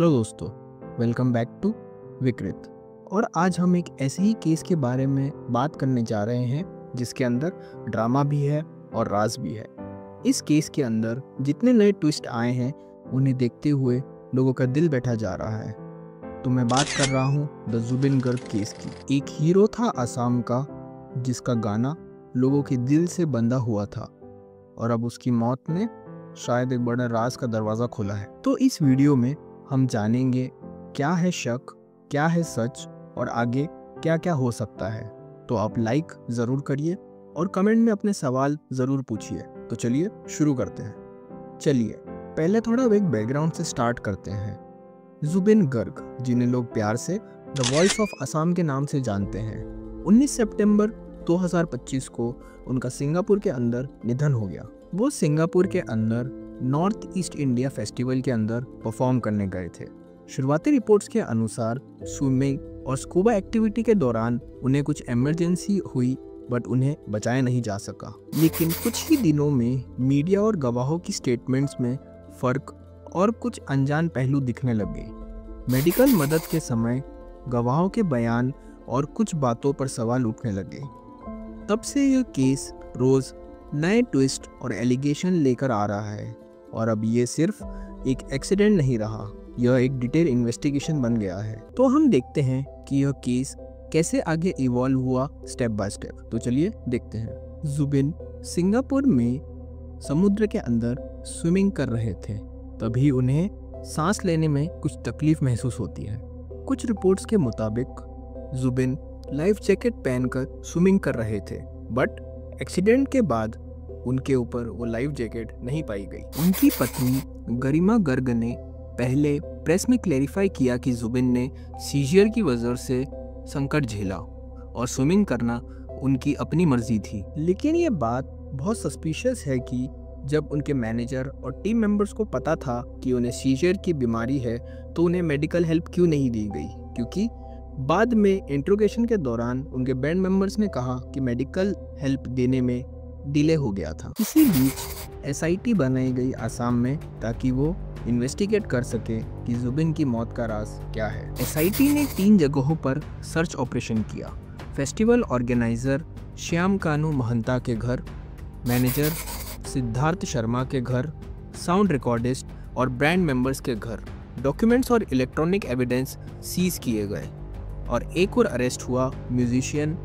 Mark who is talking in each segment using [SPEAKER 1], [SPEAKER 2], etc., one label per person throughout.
[SPEAKER 1] Hello दोस्तों, welcome back to विकृत। और आज हम एक ऐसे ही केस के बारे में बात करने जा रहे हैं जिसके अंदर ड्रामा भी है और राज भी है। इस केस के अंदर जितने नए ट्विस्ट आए हैं उन्हें देखते हुए लोगों का दिल बैठा जा रहा है। तो मैं बात कर रहा हूँ द जुबिन गर्ग केस की। एक हीरो था आसाम का जिसका गाना लोगों के दिल से बंधा हुआ था और अब उसकी मौत ने शायद एक बड़ा राज का दरवाज़ा खोला है। तो इस वीडियो में हम जानेंगे क्या है शक, क्या है सच और आगे क्या क्या हो सकता है। तो आप लाइक ज़रूर करिए और कमेंट में अपने सवाल ज़रूर पूछिए। तो चलिए शुरू करते हैं। चलिए पहले थोड़ा एक बैकग्राउंड से स्टार्ट करते हैं। जुबिन गर्ग, जिन्हें लोग प्यार से द वॉइस ऑफ असम के नाम से जानते हैं, 19 सितंबर 2025 को उनका सिंगापुर के अंदर निधन हो गया। वो सिंगापुर के अंदर नॉर्थ ईस्ट इंडिया फेस्टिवल के अंदर परफॉर्म करने गए थे। शुरुआती रिपोर्ट्स के अनुसार स्विमिंग और स्कूबा एक्टिविटी के दौरान उन्हें कुछ इमरजेंसी हुई बट उन्हें बचाया नहीं जा सका। लेकिन कुछ ही दिनों में मीडिया और गवाहों की स्टेटमेंट्स में फ़र्क और कुछ अनजान पहलू दिखने लगे। मेडिकल मदद के समय गवाहों के बयान और कुछ बातों पर सवाल उठने लगे। तब से यह केस रोज़ नए ट्विस्ट और एलिगेशन लेकर आ रहा है और अब ये सिर्फ एक एक्सीडेंट नहीं रहा, यह एक डिटेल इन्वेस्टिगेशन बन गया है। तो हम देखते हैं कि यह केस कैसे आगे इवॉल्व हुआ स्टेप बाय स्टेप। तो चलिए देखते हैं। जुबिन सिंगापुर में समुद्र के अंदर स्विमिंग कर रहे थे, तभी उन्हें सांस लेने में कुछ तकलीफ महसूस होती है। कुछ रिपोर्ट्स के मुताबिक जुबिन लाइफ जैकेट पहनकर स्विमिंग कर रहे थे, बट एक्सीडेंट के बाद उनके ऊपर वो लाइफ जैकेट नहीं पाई गई। उनकी पत्नी गरिमा गर्ग ने पहले प्रेस में क्लैरिफाई किया कि जुबिन ने सीजर की वजह से संकट झेला और स्विमिंग करना उनकी अपनी मर्जी थी। लेकिन ये बात बहुत सस्पिशियस है कि जब उनके मैनेजर और टीम मेंबर्स को पता था कि उन्हें सीजर की बीमारी है तो उन्हें मेडिकल हेल्प क्यों नहीं दी गई, क्योंकि बाद में इंट्रोगेशन के दौरान उनके बैंड मेंबर्स ने कहा कि मेडिकल हेल्प देने में डिले हो गया था। इसी बीच एसआईटी बनाई गई आसाम में ताकि वो इन्वेस्टिगेट कर सके कि जुबिन की मौत का राज क्या है। एसआईटी ने 3 जगहों पर सर्च ऑपरेशन किया। फेस्टिवल ऑर्गेनाइजर श्याम कानू महंता के घर, मैनेजर सिद्धार्थ शर्मा के घर, साउंड रिकॉर्डिस्ट और ब्रांड मेंबर्स के घर। डॉक्यूमेंट्स और इलेक्ट्रॉनिक एविडेंस सीज किए गए और एक और अरेस्ट हुआ, म्यूजिशियन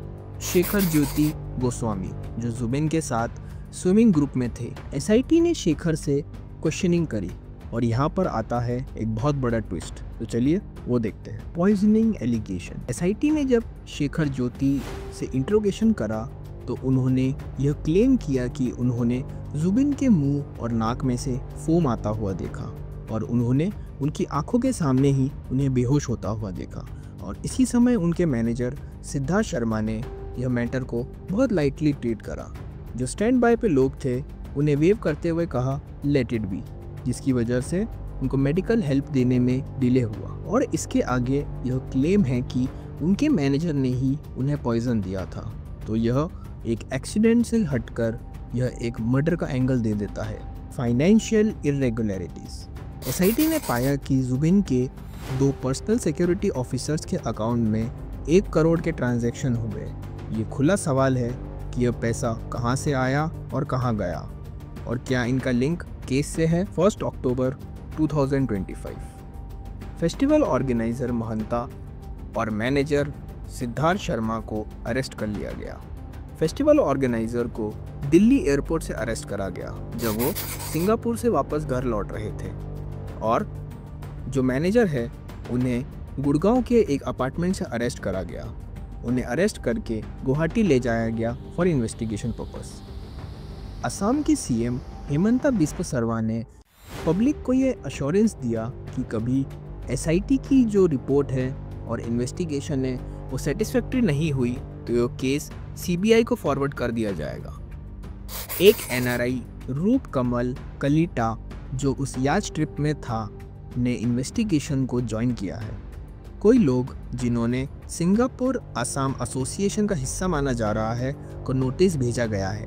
[SPEAKER 1] शेखर ज्योति गोस्वामी, जो जुबिन के साथ स्विमिंग ग्रुप में थे। एसआईटी ने शेखर से क्वेश्चनिंग करी और यहाँ पर आता है एक बहुत बड़ा ट्विस्ट। तो चलिए वो देखते हैं। Poisoning allegation. एसआईटी ने जब शेखर ज्योति से इंट्रोगेशन करा तो उन्होंने यह क्लेम किया कि उन्होंने जुबिन के मुंह और नाक में से फोम आता हुआ देखा और उन्होंने उनकी आंखों के सामने ही उन्हें बेहोश होता हुआ देखा। और इसी समय उनके मैनेजर सिद्धार्थ शर्मा ने यह मैटर को बहुत लाइटली ट्रीट करा। जो स्टैंड बाय पे लोग थे उन्हें वेव करते हुए कहा लेट इट बी, जिसकी वजह से उनको मेडिकल हेल्प देने में डिले हुआ। और इसके आगे यह क्लेम है कि उनके मैनेजर ने ही उन्हें पॉइजन दिया था। तो यह एक एक्सीडेंट से हटकर यह एक मर्डर का एंगल दे देता है। Financial irregularities. एसआईटी ने पाया कि जुबिन के 2 पर्सनल सिक्योरिटी ऑफिसर्स के अकाउंट में 1 करोड़ के ट्रांजैक्शन हुए। ये खुला सवाल है कि यह पैसा कहां से आया और कहां गया और क्या इनका लिंक केस से है। 1 अक्टूबर 2025 फेस्टिवल ऑर्गेनाइजर महंता और मैनेजर सिद्धार्थ शर्मा को अरेस्ट कर लिया गया। फेस्टिवल ऑर्गेनाइजर को दिल्ली एयरपोर्ट से अरेस्ट करा गया जब वो सिंगापुर से वापस घर लौट रहे थे, और जो मैनेजर है उन्हें गुड़गांव के एक अपार्टमेंट से अरेस्ट करा गया। उन्हें अरेस्ट करके गुवाहाटी ले जाया गया फॉर इन्वेस्टिगेशन पर्पस। असम की सीएम हेमंता बिस्वा शर्मा ने पब्लिक को ये अश्योरेंस दिया कि कभी एसआईटी की जो रिपोर्ट है और इन्वेस्टिगेशन है वो सेटिस्फैक्ट्री नहीं हुई तो ये केस सीबीआई को फॉरवर्ड कर दिया जाएगा। एक एनआरआई रूप कमल कलीटा जो उस याच ट्रिप में था ने इन्वेस्टिगेशन को ज्वाइन किया है। कोई लोग जिन्होंने सिंगापुर आसाम एसोसिएशन का हिस्सा माना जा रहा है को नोटिस भेजा गया है।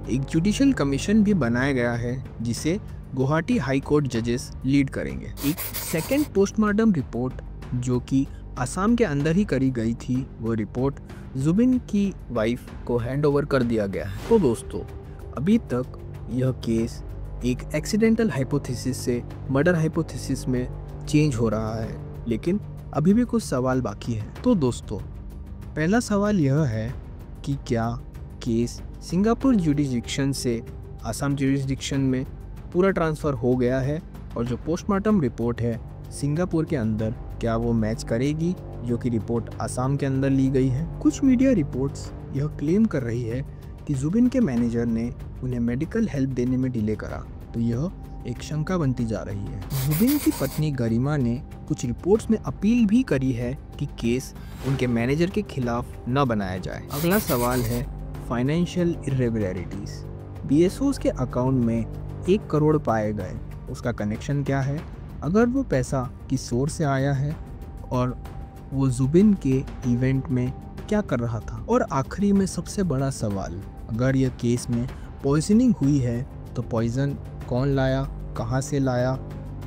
[SPEAKER 1] एक जुडिशियल कमीशन भी बनाया गया है जिसे गुवाहाटी हाई कोर्ट जजेस लीड करेंगे। एक सेकेंड पोस्टमार्टम रिपोर्ट जो कि असम के अंदर ही करी गई थी, वो रिपोर्ट जुबिन की वाइफ को हैंड ओवर कर दिया गया है। तो दोस्तों, अभी तक यह केस एक एक्सीडेंटल हाइपोथेसिस से मर्डर हाइपोथेसिस में चेंज हो रहा है, लेकिन अभी भी कुछ सवाल बाकी है। तो दोस्तों, पहला सवाल यह है कि क्या केस सिंगापुर जुरिडिक्शन से असम जुरिडिक्शन में पूरा ट्रांसफ़र हो गया है, और जो पोस्टमार्टम रिपोर्ट है सिंगापुर के अंदर, क्या वो मैच करेगी जो कि रिपोर्ट असम के अंदर ली गई है। कुछ मीडिया रिपोर्ट्स यह क्लेम कर रही है कि जुबिन के मैनेजर ने उन्हें मेडिकल हेल्प देने में डिले करा, तो यह एक शंका बनती जा रही है। जुबिन की पत्नी गरिमा ने कुछ रिपोर्ट्स में अपील भी करी है कि केस उनके मैनेजर के खिलाफ न बनाया जाए। अगला सवाल है फाइनेंशियल इरेगुलरिटीज। बीएसओस के अकाउंट में 1 करोड़ पाए गए, उसका कनेक्शन क्या है? अगर वो पैसा किस सोर्स से आया है, और वो जुबिन के इवेंट में क्या कर रहा था? और आखिरी में सबसे बड़ा सवाल, अगर यह केस में पॉइजनिंग हुई है तो पॉइजन कौन लाया, कहाँ से लाया,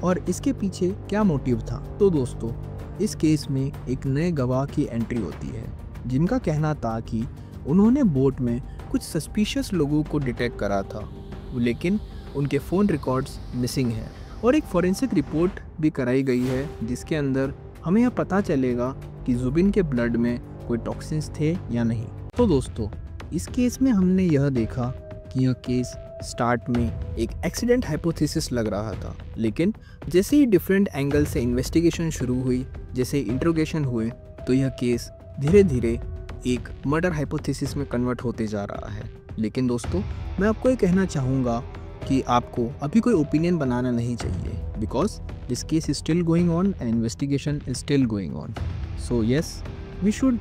[SPEAKER 1] और इसके पीछे क्या मोटिव था? तो दोस्तों, इस केस में एक नए गवाह की एंट्री होती है, जिनका कहना था कि उन्होंने बोट में कुछ सस्पिशियस लोगों को डिटेक्ट करा था, लेकिन उनके फ़ोन रिकॉर्ड्स मिसिंग हैं। और एक फॉरेंसिक रिपोर्ट भी कराई गई है, जिसके अंदर हमें यह पता चलेगा कि जुबिन के ब्लड में कोई टॉक्सिन्स थे या नहीं। तो दोस्तों, इस केस में हमने यह देखा कि यह केस स्टार्ट में एक एक्सीडेंट हाइपोथेसिस लग रहा था, लेकिन जैसे ही डिफरेंट एंगल से इन्वेस्टिगेशन शुरू हुई, जैसे इंट्रोगेशन हुए, तो यह केस धीरे धीरे एक मर्डर हाइपोथेसिस में कन्वर्ट होते जा रहा है। लेकिन दोस्तों, मैं आपको ये कहना चाहूँगा कि आपको अभी कोई ओपिनियन बनाना नहीं चाहिए, because this case is still going on and investigation is still going on. So yes, we should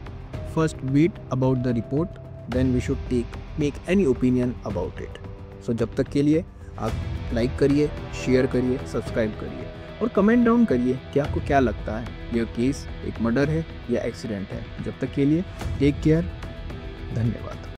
[SPEAKER 1] first wait about the report, then we should make any opinion about it. So जब तक के लिए आप like करिए, share करिए, subscribe करिए, और comment down करिए कि आपको क्या लगता है, यह केस एक मर्डर है या एक्सीडेंट है। जब तक के लिए टेक केयर, धन्यवाद।